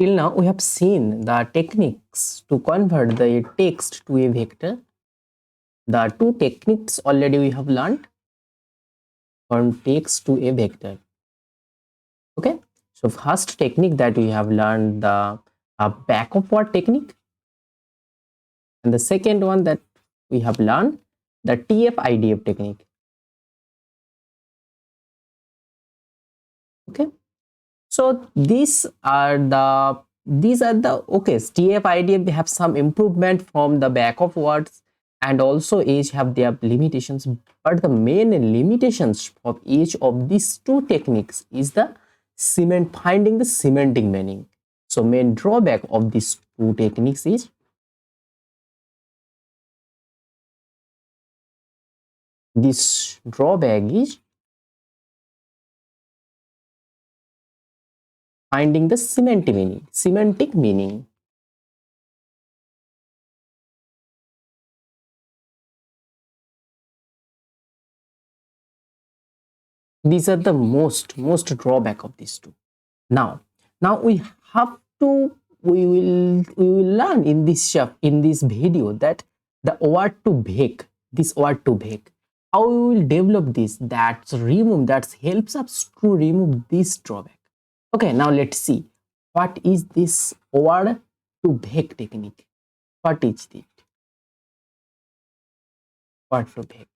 Till now, we have seen the techniques to convert the text to a vector. The two techniques already we have learned from text to a vector. Okay, so first technique that we have learned, the back of word technique, and the second one that we have learned, the TF-IDF technique. Okay, so these are the okay, TF-IDF have some improvement from the back of words, and also each have their limitations, but the main limitations of each of these two techniques is the finding the semantic meaning. So main drawback of these two techniques is finding the semantic meaning. These are the most drawback of these two. Now we have to we will learn in this video that the Word2Vec, this Word2Vec, how we will develop this, that helps us to remove this drawback. Okay, now let's see what is this Word2Vec technique. What is it? Word2Vec.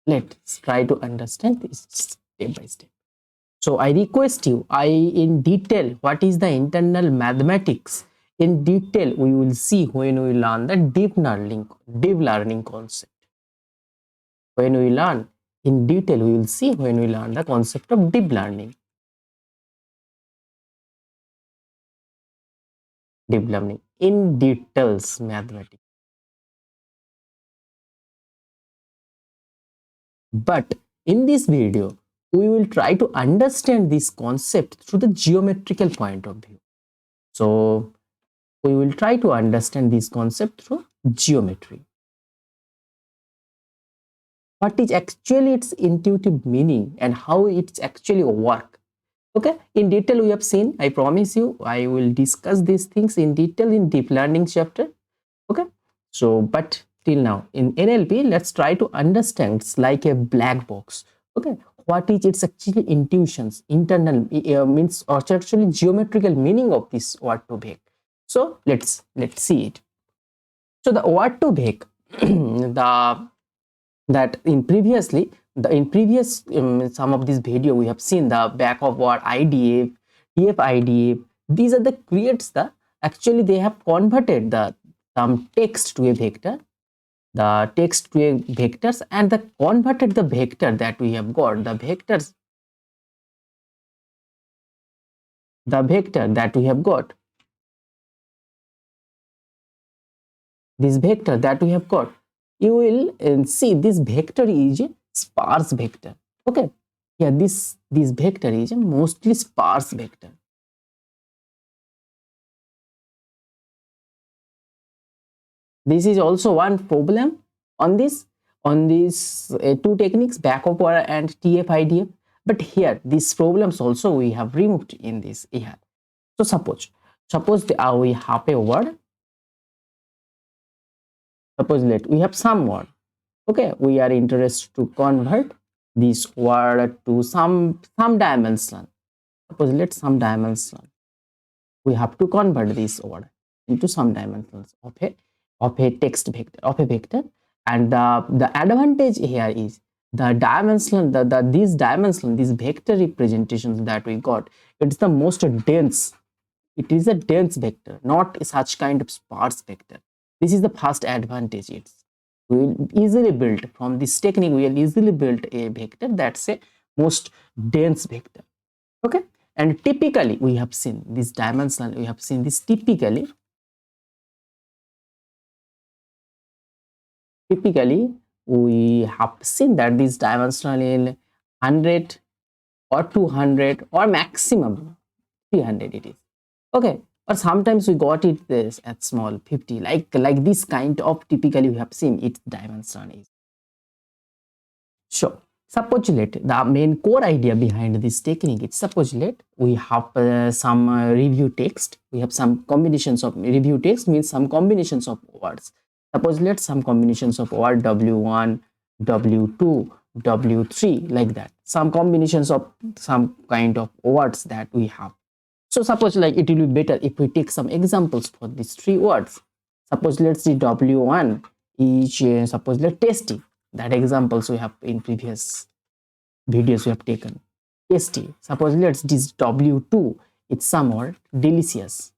Let's try to understand this step by step. So I request you, in detail, what is the internal mathematics in detail we will see when we learn the deep learning concept. When we learn in detail, we will see when we learn the concept of deep learning. Deep learning in details mathematics. But in this video, we will try to understand this concept through the geometrical point of view. So we will try to understand this concept through geometry. What is actually its intuitive meaning and how it's actually work. Okay, in detail we have seen. I promise you, I will discuss these things in detail in deep learning chapter. Okay, so but till now in NLP, let's try to understand. It's like a black box. Okay, what is its actually intuitions, internal means, or actually geometrical meaning of this Word2Vec. So let's see it. So the Word2Vec, in previous some of this video we have seen the back of word IDF, TF-IDF. These are the creates the actually they have converted the some text to a vector, the text to a vectors, and the converted the vector that we have got, the vector that we have got, this vector that we have got, you will see this vector is a sparse vector. Okay, yeah, this vector is a mostly sparse vector. This is also one problem on this two techniques, back of word and TF-IDF. But here these problems also we have removed in this here. So suppose we have a word. Suppose we have some word. Okay, we are interested to convert this word to some dimension. Suppose let's some dimension. We have to convert this word into some dimensions of a text vector, of a vector. And the advantage here is the dimension, these vector representations that we got, it's the most dense. It is a dense vector, not such kind of sparse vector. This is the first advantage. We will easily build from this technique. We will easily build a vector that's a most dense vector. Okay, and typically we have seen this dimensional. We have seen this typically we have seen that this dimensional in 100 or 200 or maximum 300 it is. Okay, or sometimes we got it this at small 50, like this kind of typically we have seen its dimension is. Sure. Suppose let the main core idea behind this technique is, suppose let we have some review text. We have some combinations of review text, means some combinations of words. Suppose let some combinations of word w1, w2, w3, like that. Some combinations of some kind of words that we have. So suppose like it will be better if we take some examples for these three words. Suppose let's see w1 is suppose let tasty. That examples we have in previous videos we have taken. Tasty. Suppose let's this w2, it's somewhat delicious.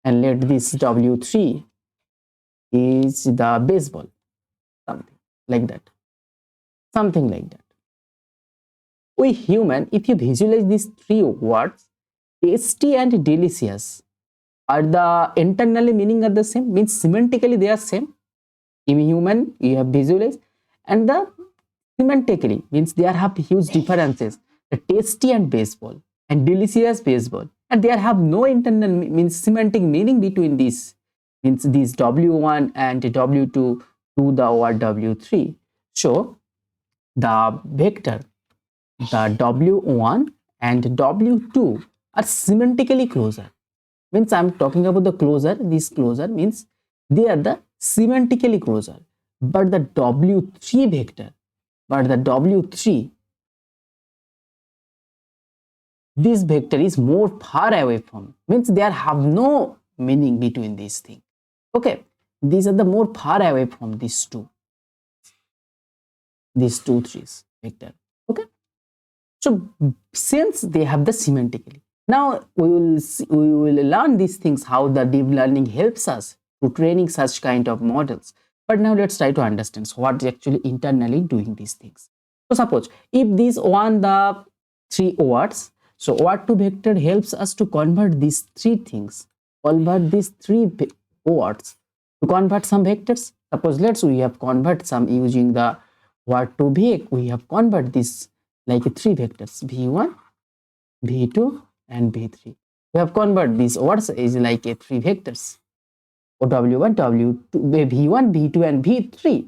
And let this w3 is the baseball. Something like that. Something like that. We human, if you visualize these three words, tasty and delicious, are the internally meaning are the same, means semantically they are same. In human you have visualized, and the semantically means they have huge differences. The tasty and baseball and delicious baseball, and they have no internal means semantic meaning between these, means these w1 and w2 to the word w3. So the vector, the w1 and w2 are semantically closer. Means I'm talking about the closer, this closer means they are the semantically closer, but the w3 vector, but the w3, this vector is more far away from, means there have no meaning between these things. Okay, these are the more far away from these two trees vector. Okay, so since they have the semantically, now we will learn these things, how the deep learning helps us to training such kind of models. But now let's try to understand what is actually internally doing these things. So suppose if these one the three words, so Word2Vec helps us to convert these three things, convert these three words to convert some vectors. Suppose let's we have convert some using the Word2Vec, we have convert this like three vectors v1, v2 and v3. We have convert these words is like a three vectors, or w1, w2, v1, v2 and v3.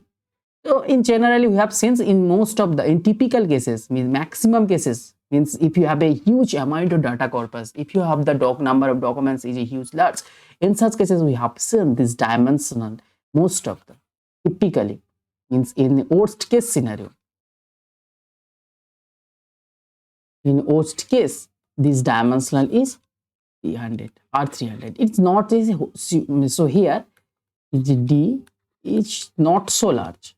So in generally we have seen in most of the, in typical cases, means maximum cases, means if you have a huge amount of data corpus, if you have the number of documents is a huge large, in such cases we have seen this dimensional, most of them typically, means in worst case scenario, in worst case this dimensional is 300 or 300. It's not easy. So here d is not so large.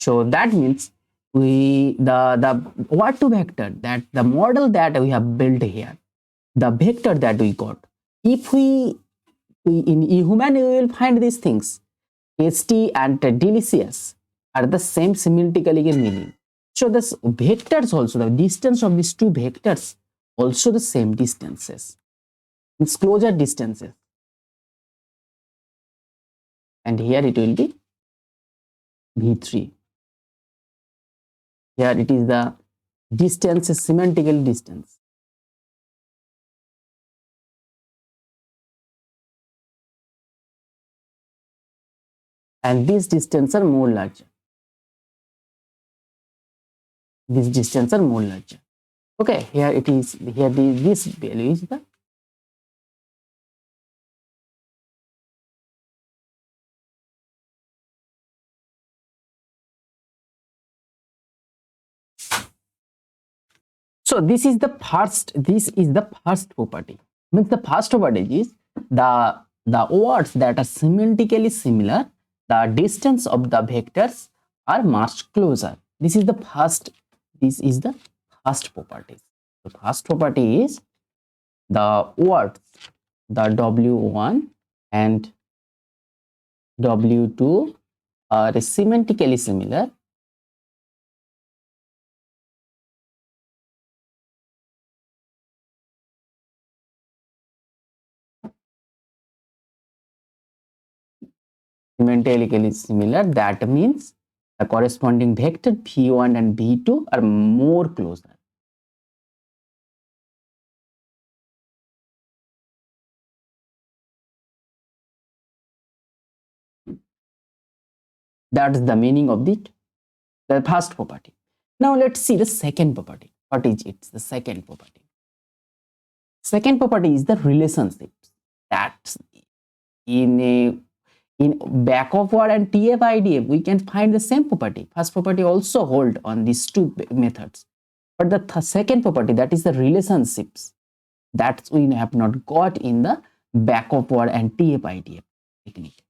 So that means we the Word2Vec, that the model that we have built here, the vector that we got, if we in human we will find these things, tasty and delicious are the same semantically meaning. So this vectors also, the distance of these two vectors also the same distances, it's closer distances, and here it will be v3. Here it is the distance, semantical distance. And these distances are more larger. These distances are more larger. Okay, here it is, here this value is the so this is the first property. Means the first property is the words that are semantically similar, the distance of the vectors are much closer. This is the first property. The first property is the words, the w1 and w2 are semantically similar, that means the corresponding vector v1 and v2 are more closer. That's the meaning of the first property. Now let's see the second property. What is it? The second property. Second property is the relationships. That's in back of word and TF IDF, we can find the same property. First property also hold on these two methods. But the second property, that is the relationships, that we have not got in the back of word and TF IDF technique.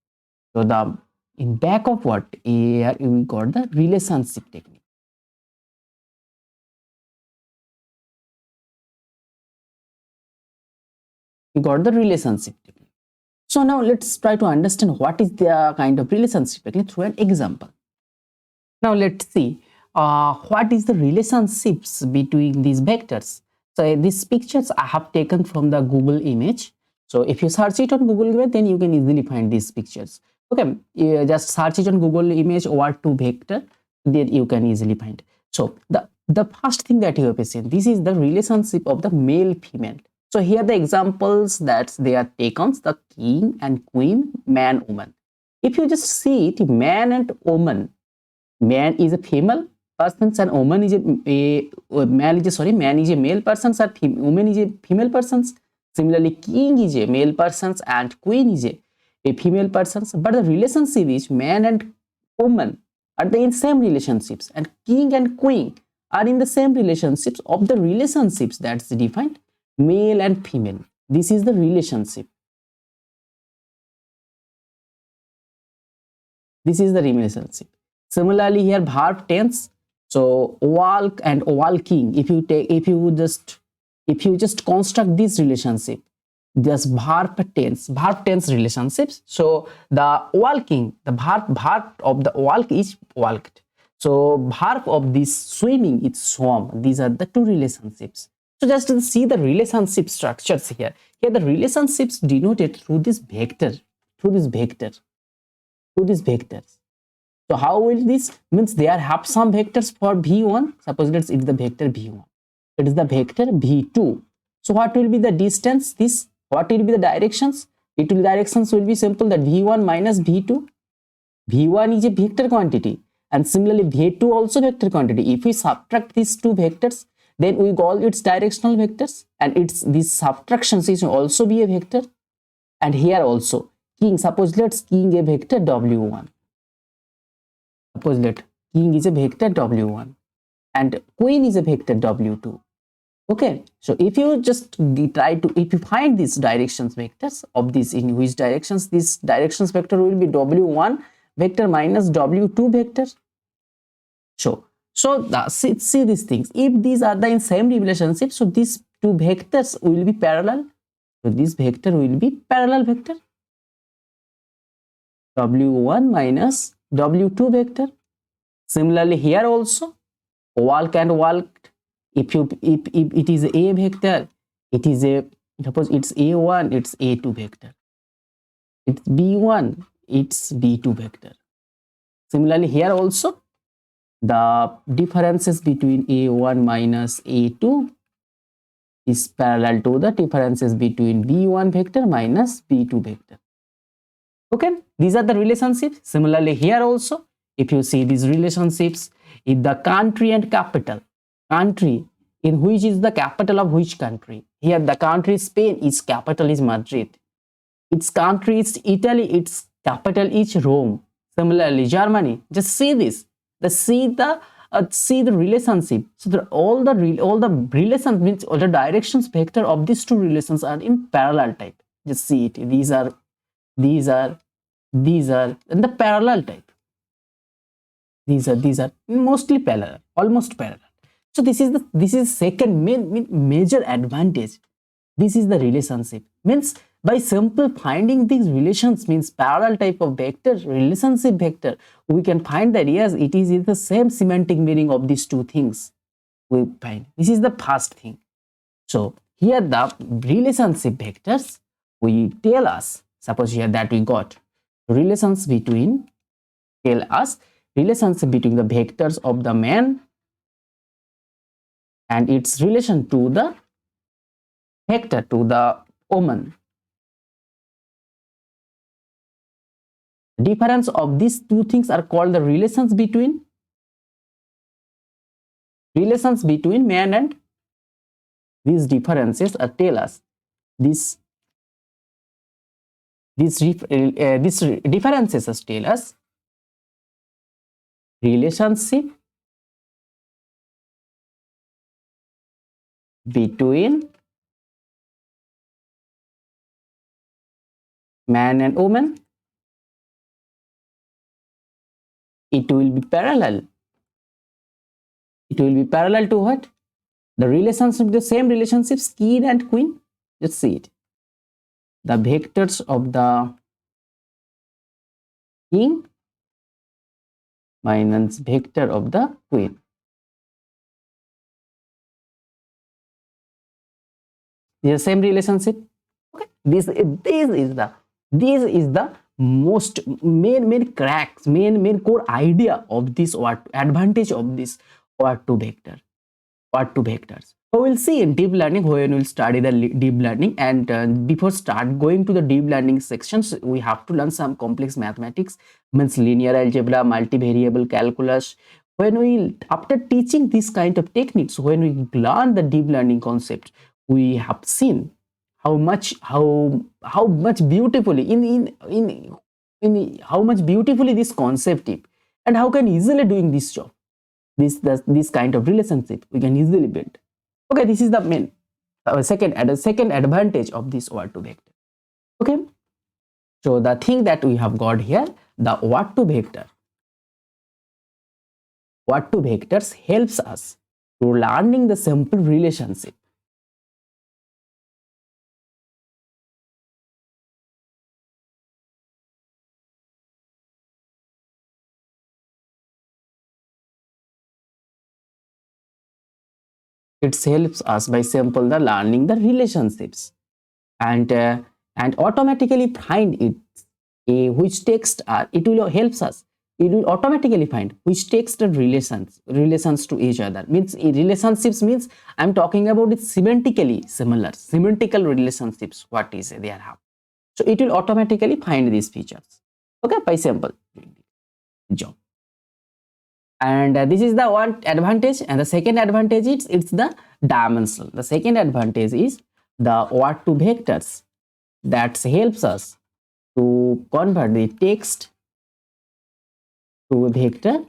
So the in back of word here we got the relationship technique. We got the relationship technique. So now let's try to understand what is the kind of relationship technique through an example. Now let's see what is the relationships between these vectors. So these pictures I have taken from the Google image. So if you search it on Google image, then you can easily find these pictures. Okay, you just search it on Google image Word2Vec, then you can easily find. So the first thing that you have seen, this is the relationship of the male female. So here the examples that they are taken, the king and queen, man, woman. If you just see it, man and woman, man is a female person and woman is man is a male person and woman is a female person. Similarly, king is a male person and queen is a female person. But the relationship is man and woman are they in same relationships, and king and queen are in the same relationships of the relationships that's defined male and female. This is the relationship. This is the relationship. Similarly, here verb tense. So walk and walking. If you just construct this relationship, this verb tense relationships. So the walking, the verb of the walk is walked. So verb of this swimming is swam. These are the two relationships. So just to see the relationship structures here. Here the relationships denoted through this vector, through this vectors. So how will this means there have some vectors for v1. Suppose it's the vector v1. It is the vector v2. So what will be the distance? What will be the directions? Directions will be simple, that v1 minus v2. v1 is a vector quantity and similarly v2 also vector quantity. If we subtract these two vectors, then we call its directional vectors, and these subtractions is also be a vector. And here also king, suppose let's king a vector w1. Suppose let king is a vector w1 and queen is a vector w2. Okay, so if you just if you find these directions vectors of this, in which directions this directions vector will be w1 vector minus w2 vector. So see these things. If these are the in same relationship, so these two vectors will be parallel. So this vector will be parallel vector w1 minus w2 vector. Similarly, here also walk and walked. If it is a vector, it is a, suppose it's a1, it's a2 vector. It's b1, it's b2 vector. Similarly, here also the differences between a1 minus a2 is parallel to the differences between b1 vector minus b2 vector. Okay, these are the relationships. Similarly, here also, if you see these relationships, in the country and capital, country in which is the capital of which country? Here the country is Spain, its capital is Madrid. Its country is Italy, its capital is Rome. Similarly, Germany. Just see this. See the relationship. So all the relations means all the directions vector of these two relations are in parallel type. Just see it. These are in the parallel type. These are mostly parallel, almost parallel. So this is second major advantage. This is the relationship. Means by simple finding these relations, means parallel type of vector, relationship vector, we can find that yes, it is the same semantic meaning of these two things we find. This is the first thing. So here the relationship vectors we tell us, suppose here that we got relations between, tell us relationship between the vectors of the man and its relation to the vector, to the woman. Differences between a1 minus a2 is parallel to the differences between b1 vector minus b2 vector. Similarly, here also the country in which is the capital is Madrid. Its country is Spain, its capital is Madrid. Similarly, Germany. Just see this. See the relationship vector of these two relations are in parallel type. Just see it. These are difference of these two things are called the relations between man and these differences tell us these differences tell us relationship between man and woman. It will be parallel. It will be parallel to what? The relationship, the same relationships, king and queen. Let's see it. The vectors of the king minus vector of the queen. The same relationship. Okay. This is the most main cracks, main core idea of this advantage of this Word2 vectors. So we'll see in deep learning when we'll study the deep learning, and before start going to the deep learning sections, we have to learn some complex mathematics, means linear algebra, multivariable calculus. When we, after teaching this kind of techniques, when we learn the deep learning concept, we have seen how much beautifully in how much beautifully this concept is, and how can easily doing this job, this kind of relationship we can easily build. Okay, this is the main second advantage of this Word2 vector. Okay, so the thing that we have got here, the Word2 vectors helps us to learning the simple relationship. It helps us by simple the learning the relationships, and automatically find it which text are, it will helps us, it will automatically find which text are relations to each other. Means relationships means I'm talking about it semantically similar, semantical relationships, what is they have. So it will automatically find these features, okay, by simple job. And this is the one advantage, and the second advantage is it's the dimensional. The second advantage is the Word2 vectors that helps us to convert the text to vector.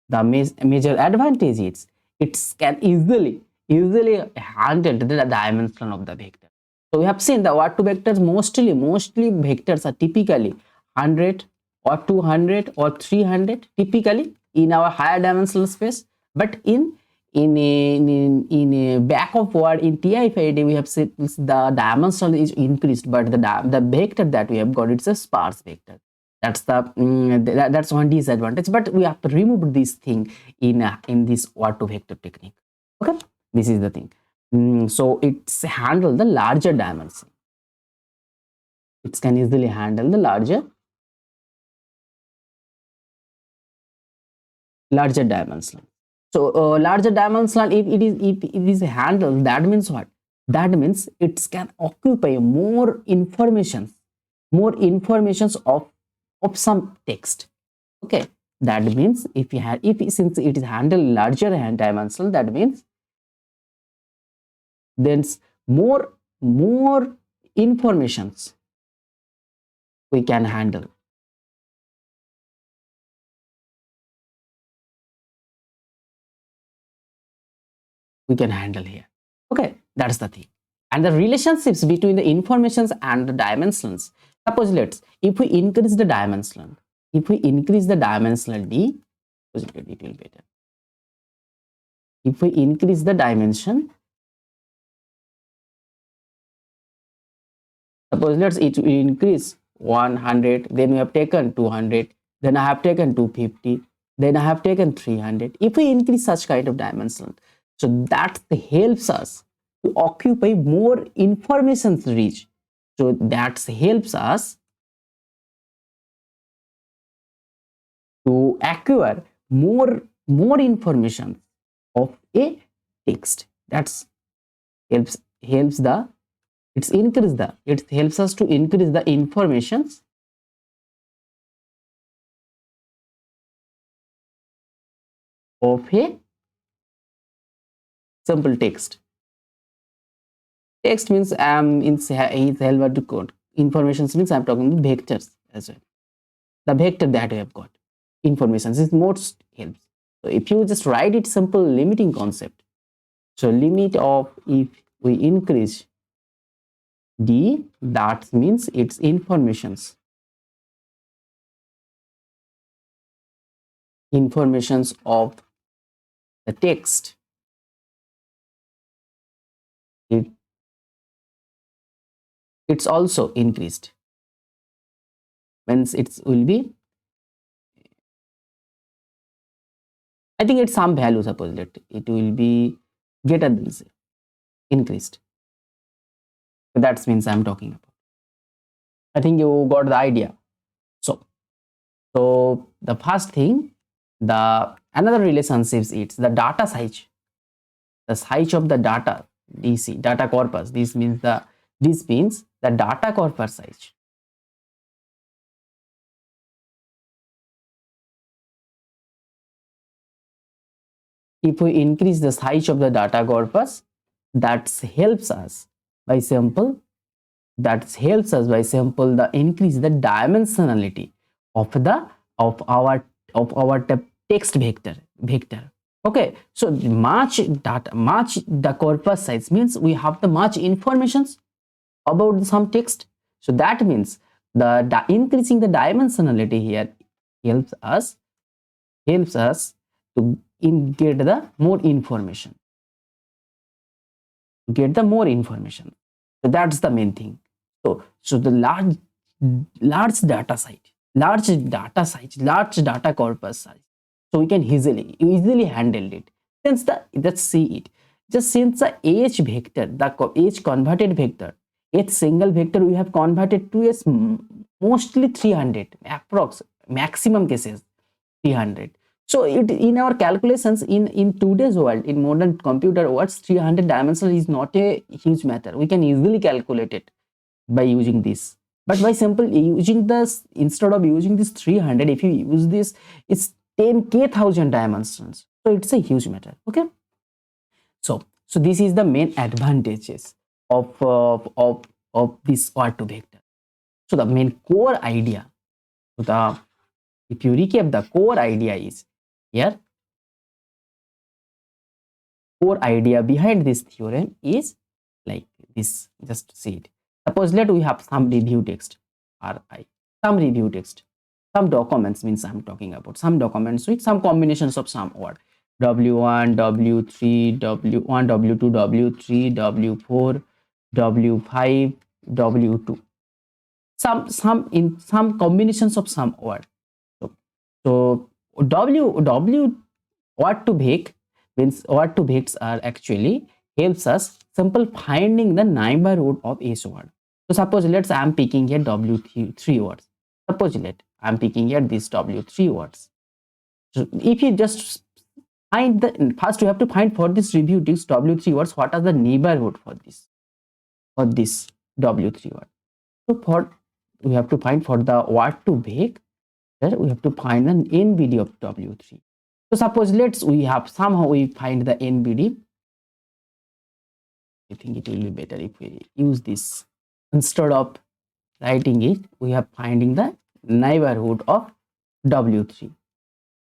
The major advantage is it can easily handle the dimension of the vector. So we have seen the Word2 vectors mostly vectors are typically 100 or 200 or 300 typically in our higher dimensional space, but in a back of word in TI-5D we have seen the dimension is increased, but the vector that we have got, it's a sparse vector. That's the that's one disadvantage, but we have to remove this thing in this Word2 vector technique. Okay, this is the thing. So it's handle the larger dimension. It can easily handle the larger dimension. So larger dimension, if it is handled, that means what? That means it can occupy more informations of some text. Okay, that means since it is handled larger dimension, that means there's more informations we can handle. We can handle here. Okay, that's the thing. And the relationships between the informations and the dimensions. Suppose if we increase the dimension, if we increase the dimensional d, it will be better. If we increase the dimension, suppose it will increase 100, then we have taken 200, then I have taken 250, then I have taken 300. If we increase such kind of dimension, so that helps us to occupy more information rich. So that helps us to acquire more information of a text. That's helps the it helps us to increase the informations of a simple text. Text means is help to code. Informations means I'm talking about vectors as well. The vector that we have got. Informations is most helps. So if you just write it simple limiting concept. So limit of if we increase d, that means it's informations of the text. It's also increased. Means it will be, I think it's some value, suppose that it will be greater than zero, increased. So that means I'm talking about. I think you got the idea. So the first thing, the another relationships, it's the data size, the size of the data, DC, data corpus. This means the data corpus size. If we increase the size of the data corpus, that helps us by simple the increase the dimensionality of the of our text vector. Okay, so much the corpus size means we have the much informations about some text. So that means the increasing the dimensionality here helps us to get the more information. So that's the main thing. So the large data corpus size, so we can easily handle it. Let's see it. Just since the h vector, the h converted vector, h single vector we have converted to a mostly 300, approx maximum cases 300. So in our calculations in today's world, in modern computer words, 300 dimensional is not a huge matter. We can easily calculate it by using this. But by simple using this, instead of using this 300, if you use this, it's 10k thousand dimensions. So it's a huge matter. Okay. So this is the main advantages of this Word2Vec. So the main core idea, if you recap, the core idea is here. Core idea behind this theorem is like this. Just see it. Suppose let we have some review text, some documents, means I'm talking about some documents with some combinations of some word, w1, w3, w1, w2, w3, w4, w5, w2, some combinations of some word. So w Word2Vec means Word2Vecs are actually helps us simple finding the neighborhood of each word. So suppose I'm picking here w3 words. Suppose I'm picking here these w3 words. So if you just find the first, you have to find for this review text w3 words, what are the neighborhood for this w3 word. So we have to find for the Word2Vec, we have to find an NBD of w3. So suppose we find the NBD. I think it will be better if we use this. Instead of writing it, we are finding the neighborhood of w3.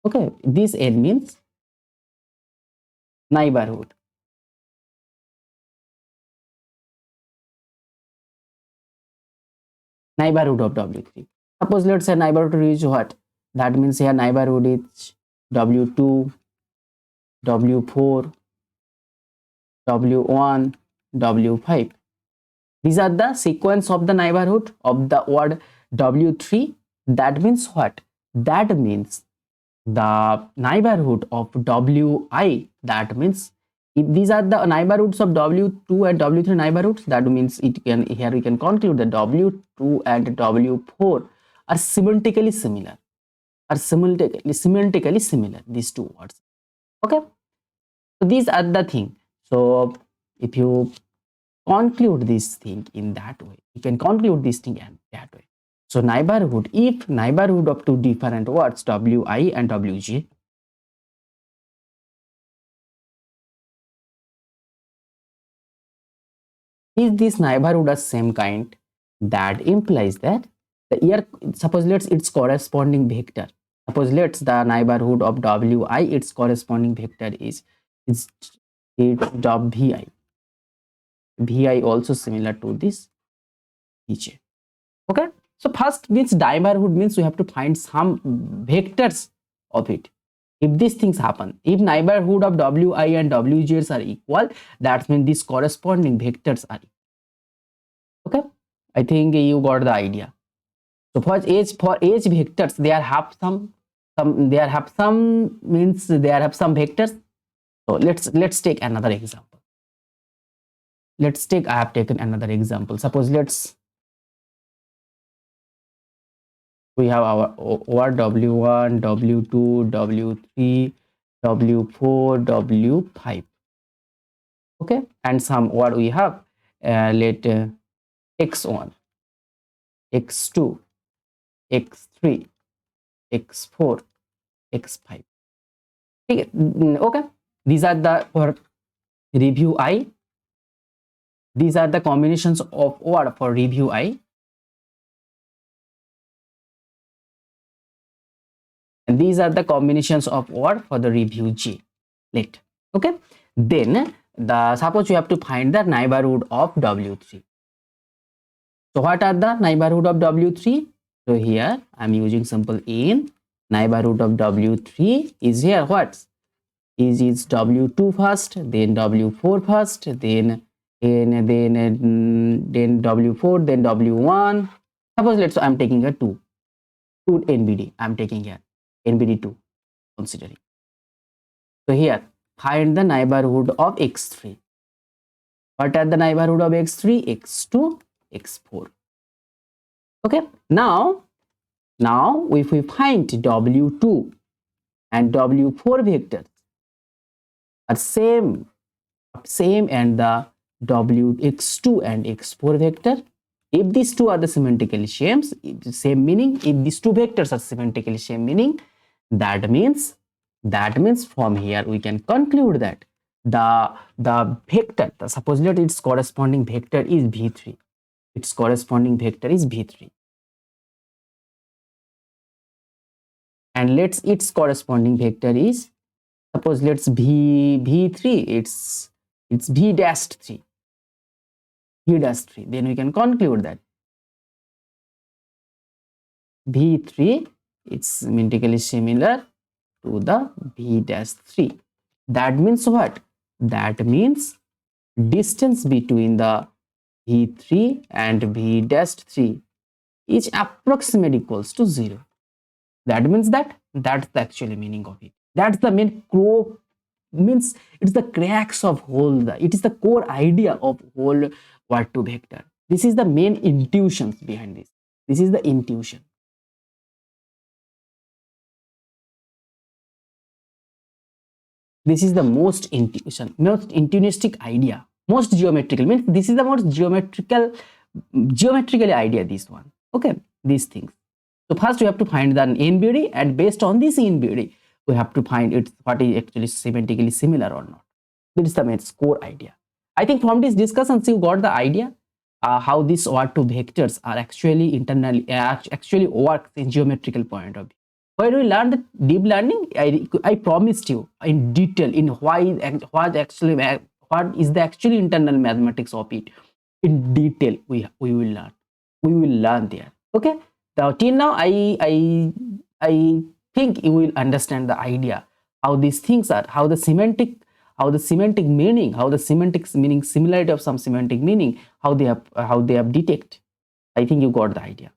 Okay, this N means neighborhood. Neighborhood of w3. Suppose let's say neighborhood is what? That means here neighborhood is w2, w4, w1, w5. These are the sequence of the neighborhood of the word w3. That means what? That means the neighborhood of wi. That means if these are the neighborhoods of w2 and w3 neighborhoods, that means here we can conclude that w2 and w4 are semantically similar. These two words. Okay. So these are the thing. So if you conclude this thing in that way. You can conclude this thing in that way. So neighborhood, if neighborhood of two different words wi and wj, is this neighborhood of same kind, that implies that the here, suppose let's its corresponding vector, suppose let's the neighborhood of wi, its corresponding vector is vi. Vi also similar to this vj. Okay, so first means neighborhood means we have to find some vectors of it. If these things happen, if neighborhood of wi and wj's are equal, that means these corresponding vectors are equal. Okay, I think you got the idea. So for edge vectors, they have some means they have some vectors. So let's take another example. Let's take, I have taken another example. Suppose we have our word w1, w2, w3, w4, w5. Okay, and some word we have let x1, x2, x3, x4, x5. Okay, these are the for review I. These are the combinations of word for review I. And these are the combinations of word for the review J. Let. Okay, then suppose you have to find the neighborhood of w3. So what are the neighborhood of w3? So here I am using simple in. Neighborhood of w3 is here what? Is w2 first, then w4 first, then w4, then w1. Suppose let's I'm taking a 2 NBD. I'm taking here NBD2 considering. So here find the neighborhood of x3. What are the neighborhood of x3? x2, x4. Okay, now if we find w2 and w4 vectors are same and the x2 and x4 vector, if these two are the semantically same meaning, if these two vectors are semantically same meaning, that means from here we can conclude that the vector, suppose that its corresponding vector is v3. Its corresponding vector is v3. And its corresponding vector is, suppose let's v3, it's v dash 3. V dash 3. Then we can conclude that v3 it's semantically similar to the v dash 3. That means what? That means distance between the v3 and v dash 3 is approximately equals to 0. That means that's the actual meaning of it. That's the main core, means it's the cracks of whole, it is the core idea of whole Word2Vec. This is the main intuitions behind this. This is the intuition. This is the most intuitionistic idea, most geometrical, means this is the most geometrically idea, this one. Okay, these things. So first we have to find the NBD, and based on this NBD we have to find it what is actually semantically similar or not. That is the main core idea. I think from this discussions you got the idea how these Word2Vectors are actually internally actually works in geometrical point of view. When we learn the deep learning, I promised you in detail in what is the actually internal mathematics of it. In detail we will learn there. Okay, now till now I think you will understand the idea how these things are, how the semantic meaning, how the semantics meaning, similarity of some semantic meaning, how they have detected. I think you got the idea.